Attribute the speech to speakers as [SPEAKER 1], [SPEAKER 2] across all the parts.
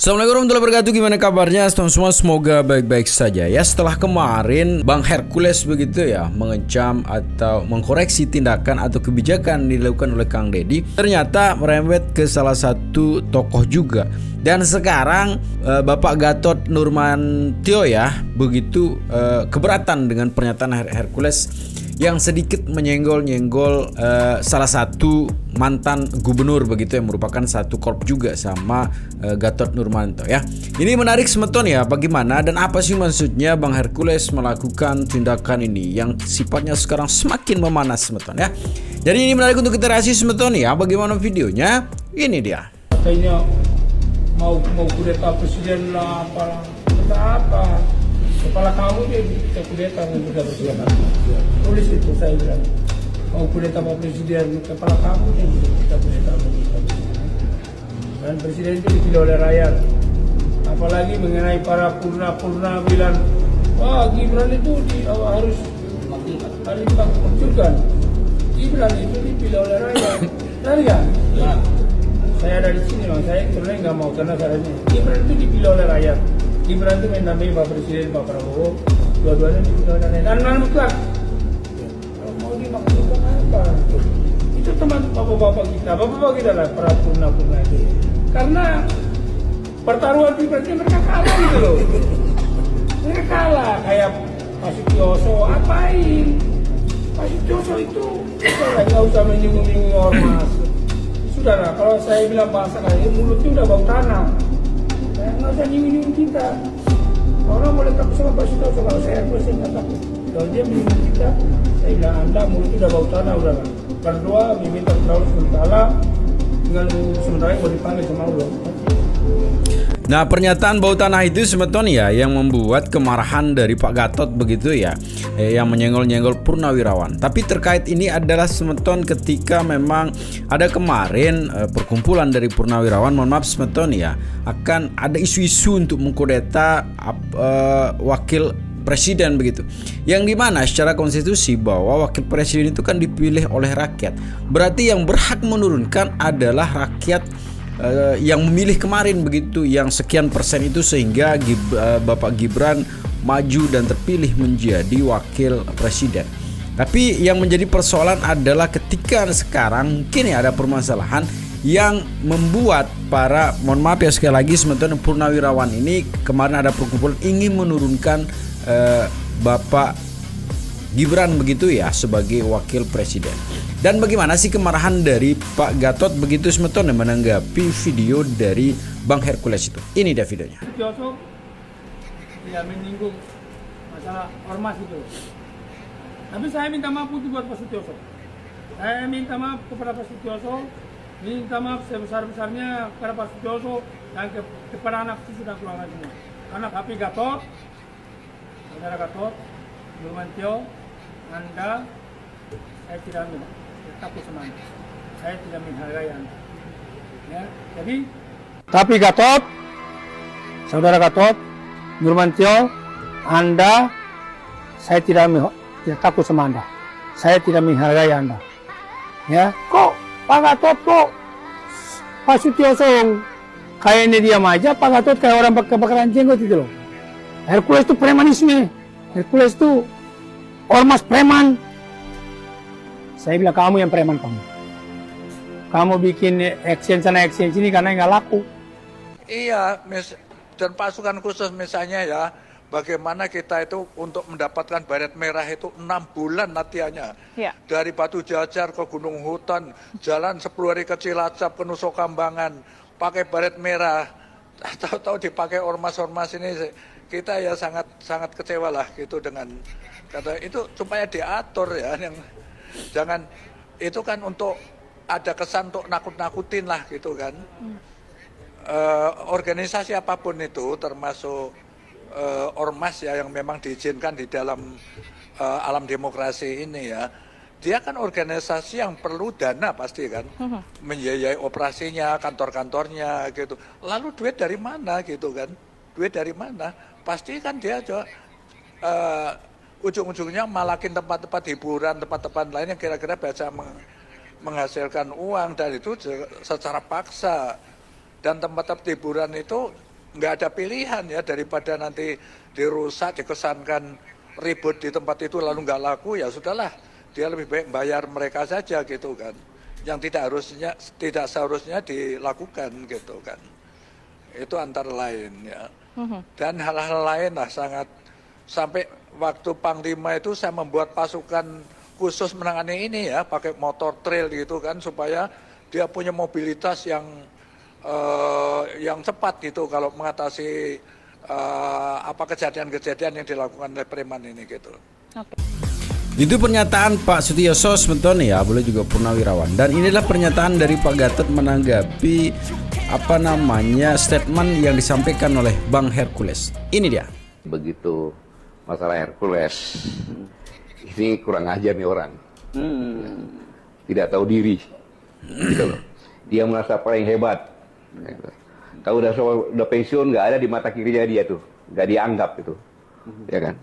[SPEAKER 1] Assalamualaikum warahmatullahi wabarakatuh. Gimana kabarnya teman-teman semua? Semoga baik-baik saja ya. Setelah kemarin Bang Hercules begitu ya mengecam atau mengkoreksi tindakan atau kebijakan dilakukan oleh Kang Deddy, ternyata merembet ke salah satu tokoh juga. Dan sekarang Bapak Gatot Nurmantio ya begitu keberatan dengan pernyataan Hercules yang sedikit menyenggol-nyenggol salah satu mantan gubernur begitu yang merupakan satu korp juga sama Gatot Nurmantio ya. Ini menarik semeton ya, bagaimana dan apa sih maksudnya Bang Hercules melakukan tindakan ini yang sifatnya sekarang semakin memanas semeton ya. Jadi ini menarik untuk kita reaksi semeton ya. Bagaimana videonya? Ini dia.
[SPEAKER 2] Katanya mau kudeta presiden lah apa. Kepala kamu dia kita kudeta dengan presiden. Tulis itu saya bilang. Mau kudeta Pak Presiden, kepala kamu yang kita kudeta presiden. Dan presiden itu dipilih oleh rakyat. Apalagi mengenai para purna bilang, wah Gibran itu harus dimunculkan. Gibran itu dipilih oleh rakyat. Rakyat. Ya. Saya ada di sini bang, saya sebenarnya nggak mau karena caranya Gibran itu dipilih oleh rakyat. Gibran itu mendampingi Pak Presiden, Pak Prabowo, dua-duanya dipilih oleh rakyat. Dan mutlak. Kalau mau dimaksudkan apa? Itu teman bapak-bapak kita lah para purna itu. Karena pertaruhan pilpresnya mereka kalah gitu loh. Mereka kalah kayak Pak Sutioso apain? Pak Sutioso itu nggak usah menyinggung-nyinggung ormas. Sudahlah, kalau saya bilang bahasa kayak mulutnya udah bau tanah. Nggak usah nyinggung-nyinggung kita. Orang boleh takut sama Pak Sutioso, kalau saya nggak takut. Kalau dia menyinggung kita, saya bilang Anda mulutnya udah bau tanah, udah lah. Berdoa, meminta kepada Allah SWT, dengan sementara mau dipanggil sama Allah.
[SPEAKER 1] Nah, pernyataan bau tanah itu semeton ya yang membuat kemarahan dari Pak Gatot begitu ya, yang menyenggol-nyenggol Purnawirawan. Tapi terkait ini adalah semeton ketika memang ada kemarin perkumpulan dari Purnawirawan, mohon maaf semeton ya, akan ada isu-isu untuk mengkudeta wakil presiden begitu. Yang dimana secara konstitusi bahwa wakil presiden itu kan dipilih oleh rakyat. Berarti yang berhak menurunkan adalah rakyat yang memilih kemarin begitu, yang sekian persen itu sehingga Bapak Gibran maju dan terpilih menjadi wakil presiden. Tapi yang menjadi persoalan adalah ketika sekarang mungkin ya ada permasalahan yang membuat para, mohon maaf ya sekali lagi sementara Purnawirawan ini kemarin ada perkumpulan ingin menurunkan Bapak Gibran begitu ya sebagai wakil presiden. Dan bagaimana sih kemarahan dari Pak Gatot begitu semeton yang menanggapi video dari Bang Hercules itu? Ini dia videonya.
[SPEAKER 2] Sutioso tidak menyinggung masalah ormas itu. Tapi saya minta maaf untuk buat Pak Sutioso. Saya minta maaf kepada Pak Sutioso, minta maaf sebesar-besarnya kepada Pak Sutioso dan kepada anak cucu dan keluarga semua. Karena tapi Gatot, saudara Gatot Nurmantio, Anda, saya tidak takut sama Anda. Saya tidak menghargai Anda. Ya, jadi tapi Gatot, saudara Gatot Nurmantio, Anda, saya tidak takut sama Anda. Saya tidak menghargai Anda. Ya, kok Pak Gatot kok Pak Sutioso kayaknya diam aja, Pak Gatot kayak orang kebakaran jenggot itu loh. Hercules itu premanisme. Hercules itu ormas preman. Saya bilang kamu yang preman kamu. Kamu bikin action sana action sini karena nggak laku.
[SPEAKER 3] Iya, dan pasukan khusus misalnya ya, bagaimana kita itu untuk mendapatkan baret merah itu 6 bulan latihannya. Ya. Dari Batu Jajar ke Gunung Hutan, jalan 10 hari ke Cilacap, ke Nusa Kambangan, pakai baret merah. Tahu-tahu dipakai ormas-ormas ini, kita ya sangat kecewa lah gitu dengan kata itu supaya diatur ya, yang jangan itu kan untuk ada kesan untuk nakut-nakutin lah gitu kan. Organisasi apapun itu termasuk ormas ya yang memang diizinkan di dalam alam demokrasi ini ya, dia kan organisasi yang perlu dana pasti kan, membiayai operasinya, kantor-kantornya gitu. Lalu duit dari mana gitu kan? Duit dari mana? Pasti kan dia ujung-ujungnya malakin tempat-tempat hiburan, tempat-tempat lain yang kira-kira bisa menghasilkan uang, dan itu secara paksa. Dan tempat-tempat hiburan itu nggak ada pilihan ya, daripada nanti dirusak, dikesankan ribut di tempat itu lalu nggak laku, ya sudahlah, dia lebih baik bayar mereka saja gitu kan, yang tidak seharusnya dilakukan gitu kan. Itu antara lain ya. Dan hal-hal lain lah sangat, sampai waktu Panglima itu saya membuat pasukan khusus menangani ini ya, pakai motor trail gitu kan, supaya dia punya mobilitas yang cepat gitu kalau mengatasi kejadian-kejadian yang dilakukan oleh preman ini gitu.
[SPEAKER 1] Itu pernyataan Pak Sutioso Smetone ya, boleh juga Purnawirawan. Dan inilah pernyataan dari Pak Gatot menanggapi statement yang disampaikan oleh Bang Hercules. Ini dia.
[SPEAKER 4] Begitu masalah Hercules, ini kurang ajar nih orang, tidak tahu diri, gitu loh. Dia merasa paling hebat. Kalau udah pensiun, nggak ada di mata kirinya dia tuh, nggak dianggap itu, ya kan?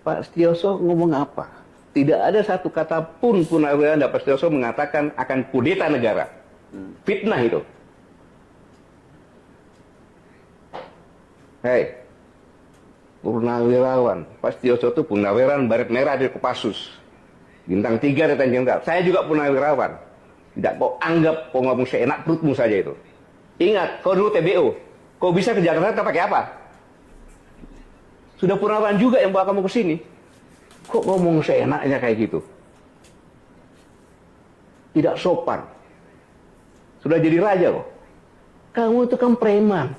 [SPEAKER 4] Pak Sutioso ngomong apa? Tidak ada satu kata pun Purnawirawan dan Pak Sutioso mengatakan akan kudeta negara, fitnah itu. Hei, Purnawirawan, Pak Sutioso itu Purnawirawan Baret Merah di Kopassus, bintang 3 di Tanjung Karang. Saya juga Purnawirawan. Tidak kau anggap kau ngomong seenak perutmu saja itu. Ingat, kau dulu TBO, kau bisa ke Jakarta pakai apa? Sudah Purnawirawan juga yang bawa kamu ke sini. Kok ngomong seenaknya kayak gitu? Tidak sopan. Sudah jadi raja kok. Kamu itu kan preman,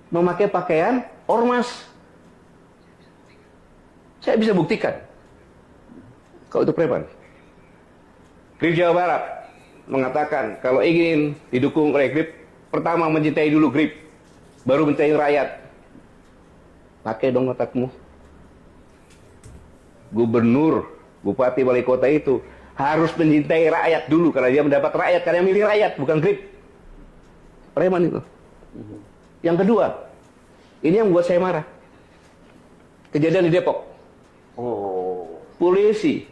[SPEAKER 4] memakai pakaian ormas. Saya bisa buktikan kau itu preman. Grip Jawa Barat mengatakan kalau ingin didukung oleh Grip, pertama mencintai dulu Grip, baru mencintai rakyat. Pakai dong otakmu. Gubernur, bupati, wali kota itu harus mencintai rakyat dulu, karena dia mendapat rakyat, karena yang milih rakyat, bukan Grip. Preman itu. Yang kedua, ini yang membuat saya marah. Kejadian di Depok. Polisi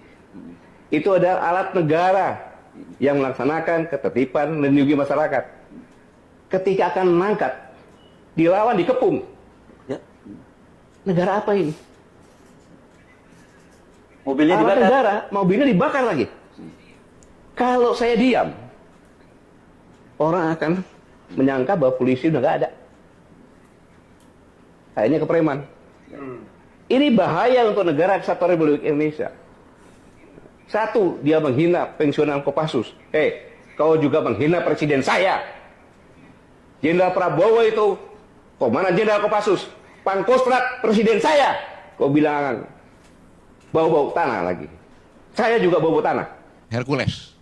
[SPEAKER 4] itu adalah alat negara yang melaksanakan ketertiban, melindungi masyarakat. Ketika akan mengangkat, dilawan, dikepung. Negara apa ini?
[SPEAKER 5] Mobilnya
[SPEAKER 4] alat
[SPEAKER 5] dibakar.
[SPEAKER 4] Negara, mobilnya dibakar lagi. Kalau saya diam, orang akan menyangka bahwa polisi udah nggak ada. Akhirnya ke preman. Ini bahaya untuk negara kesatuan Republik Indonesia. Satu, dia menghina pensiunan Kopassus. Kau juga menghina presiden saya. Jenderal Prabowo itu komandan Jenderal Kopassus, Pangkostrat presiden saya. Kau bilang bau-bau tanah lagi. Saya juga bau-bau tanah.
[SPEAKER 6] Hercules.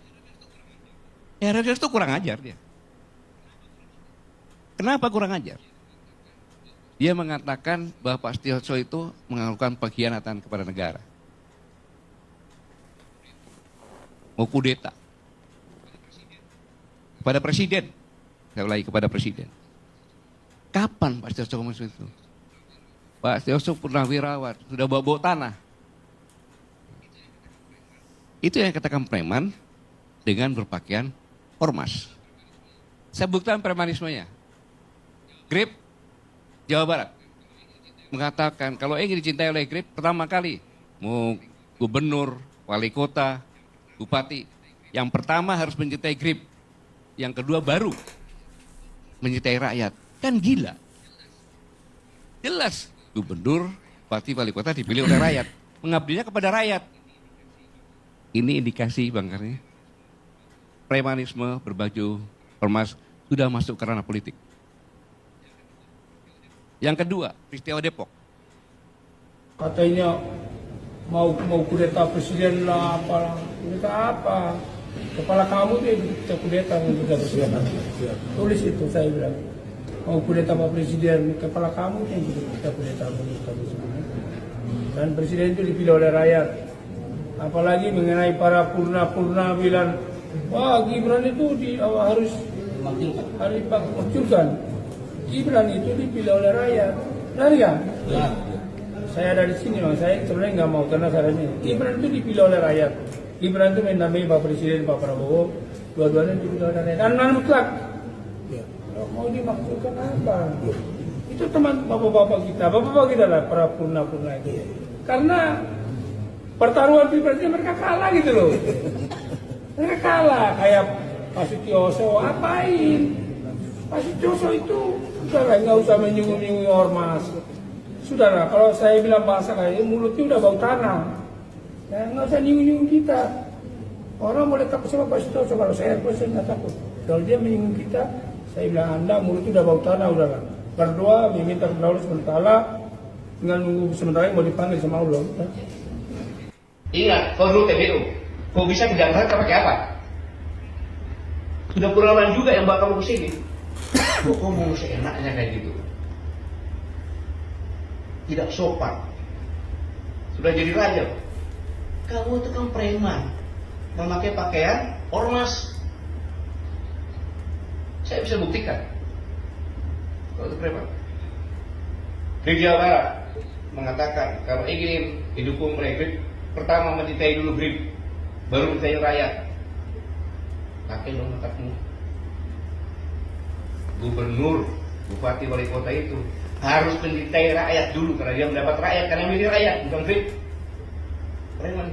[SPEAKER 6] Ya, Hercules itu kurang ajar dia. Kenapa kurang ajar? Dia mengatakan bahwa Pak Sutioso itu melakukan pengkhianatan kepada negara. Mau kudeta. Kepada presiden. Saya ulangi, kepada presiden. Kapan Pak Sutioso ngomong itu? Pak Sutioso Purnawirawan, sudah bawa-bawa tanah. Itu yang katakan preman dengan berpakaian ormas. Saya buktikan premanismenya. Grip Jawa Barat mengatakan kalau ingin dicintai oleh Grip, pertama kali mau gubernur, wali kota, bupati, yang pertama harus mencintai Grip, yang kedua baru mencintai rakyat. Kan gila. Jelas gubernur, bupati, wali kota dipilih oleh rakyat, mengabdinya kepada rakyat. Ini indikasi Bang Karni, premanisme berbaju ormas sudah masuk ke ranah politik. Yang kedua, peristiwa Depok.
[SPEAKER 2] Katanya mau kudeta presiden lah, apalah. Kudeta apa? Kepala kamu tuh yang kita kudeta presiden. Tulis itu saya bilang. Mau kudeta Pak Presiden, kepala kamu yang kita kudeta presiden. Dan presiden itu dipilih oleh rakyat. Apalagi mengenai para purna bilang, wah Gibran itu harus dimakzulkan. Gibran itu dipilih oleh rakyat. Benar ya? Ya. Saya ada di sini, Bang. Saya sebenarnya nggak mau karena caranya. Gibran itu dipilih oleh rakyat. Gibran itu mendampingi Pak Presiden, Pak Prabowo. Dua-duanya dipilih oleh rakyat. Dan mutlak. Ya. Mau dimaksudkan apa? Ya. itu teman bapak-bapak kita lah para purna-purna itu. Karena pertaruhan pilpresnya mereka kalah gitu loh. Mereka kalah kayak Pak Sutioso apain? Pak Sutioso itu sudahlah nggak usah menyinggung-nyinggung ormas. Sudahlah kalau saya bilang bahasa kayak mulutnya udah bau tanah. Ya nggak usah nyinggung-nyinggung kita. Orang boleh takut sama Pak Sutioso, kalau saya nggak takut. Kalau dia menyinggung kita, saya bilang Anda mulutnya udah bau tanah, udahlah. Berdoa meminta kepada Allah SWT, tinggal nunggu sementara mau dipanggil sama Allah.
[SPEAKER 6] Ingat, kalau dulu TBU, kau bisa ke Jakarta pakai apa? Sudah puluhan juga yang bakal ke sini. Kok ngomong seenaknya kayak gitu? Tidak sopan. Sudah jadi raja. Kamu itu kan preman, memakai pakaian ormas. Saya bisa buktikan. Kalau itu preman. Di Jawa Barat mengatakan kalau ingin didukung oleh Grip, pertama mencintai dulu Grip, baru mencintai rakyat. Pakai dong otakmu. Gubernur, bupati, wali kota itu harus mencintai rakyat dulu karena dia mendapat rakyat, karena milih rakyat, bukan Grip. Preman.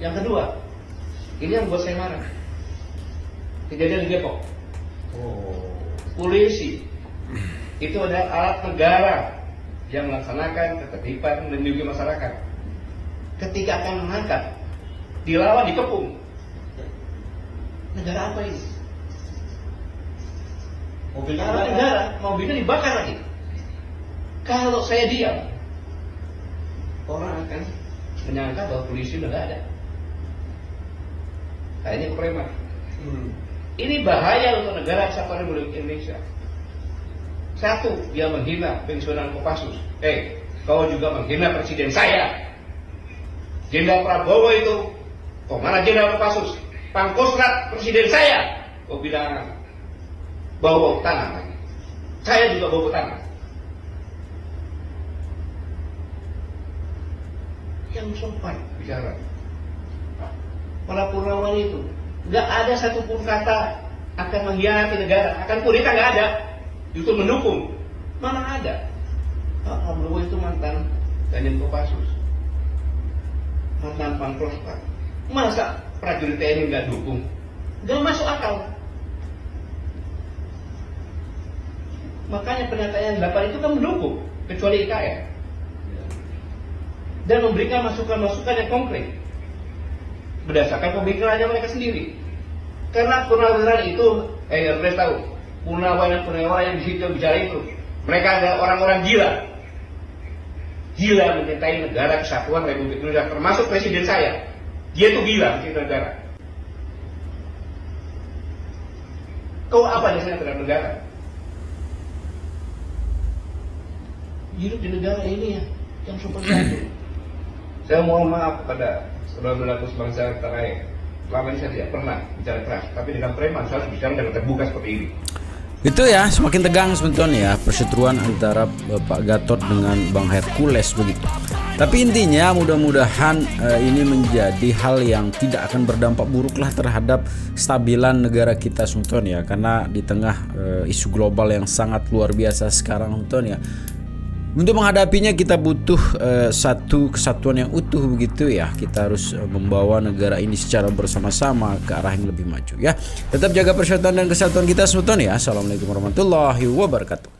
[SPEAKER 6] Yang kedua, ini yang buat saya marah. Kejadian di Depok. Polisi itu adalah alat negara yang melaksanakan ketertiban dan melindungi masyarakat. Ketika akan mengangkat, dilawan, dikepung. Negara apa ini? Mobilnya dibakar lagi. Kalau saya diam, orang akan menyangka bahwa polisi udah nggak ada. Kayaknya preman. Ini bahaya untuk negara kesatuan Republik Indonesia. Satu, dia menghina pensiunan Kopassus. Kau juga menghina presiden saya. Jenderal Prabowo itu, kok mana Jenderal Kopassus? Pangkostrat presiden saya. Kau bilang bawa tanah lagi. Saya juga bawa tanah. Yang sopan bicara. Para purnawan itu nggak ada satupun kata akan mengkhianati negara, akan kudeta, nggak ada. Justru mendukung. Mana ada? Pak Prabowo itu mantan Danjen Kopassus, mantan Pangkostrat. Masa prajurit TNI nggak dukung? Nggak masuk akal. Makanya pernyataan 8 itu kan mendukung, kecuali IKN, dan memberikan masukan-masukan yang konkret berdasarkan pemikirannya mereka sendiri. Karena purnawiran itu, harus tahu, purnawan yang di situ bicara itu, mereka adalah orang-orang gila mencintai negara kesatuan Republik Indonesia, termasuk presiden saya. Dia itu gila mencintai negara. Kau apa jasanya terhadap negara? Hidup di negara ini yang seperti itu. Saya mohon maaf kepada saudara-saudaraku sebangsa terkait. Selama ini saya tidak pernah bicara keras, tapi dengan preman saya harus bicara dengan terbuka seperti ini.
[SPEAKER 1] Itu ya, semakin tegang sebetulnya ya perseteruan antara Pak Gatot dengan Bang Hercules begitu. Tapi intinya mudah-mudahan ini menjadi hal yang tidak akan berdampak buruk lah terhadap stabilan negara kita sebetulnya ya. Karena di tengah isu global yang sangat luar biasa sekarang sebetulnya ya. Untuk menghadapinya kita butuh satu kesatuan yang utuh begitu ya. Kita harus membawa negara ini secara bersama-sama ke arah yang lebih maju ya. Tetap jaga persatuan dan kesatuan kita sebetulnya ya. Assalamualaikum warahmatullahi wabarakatuh.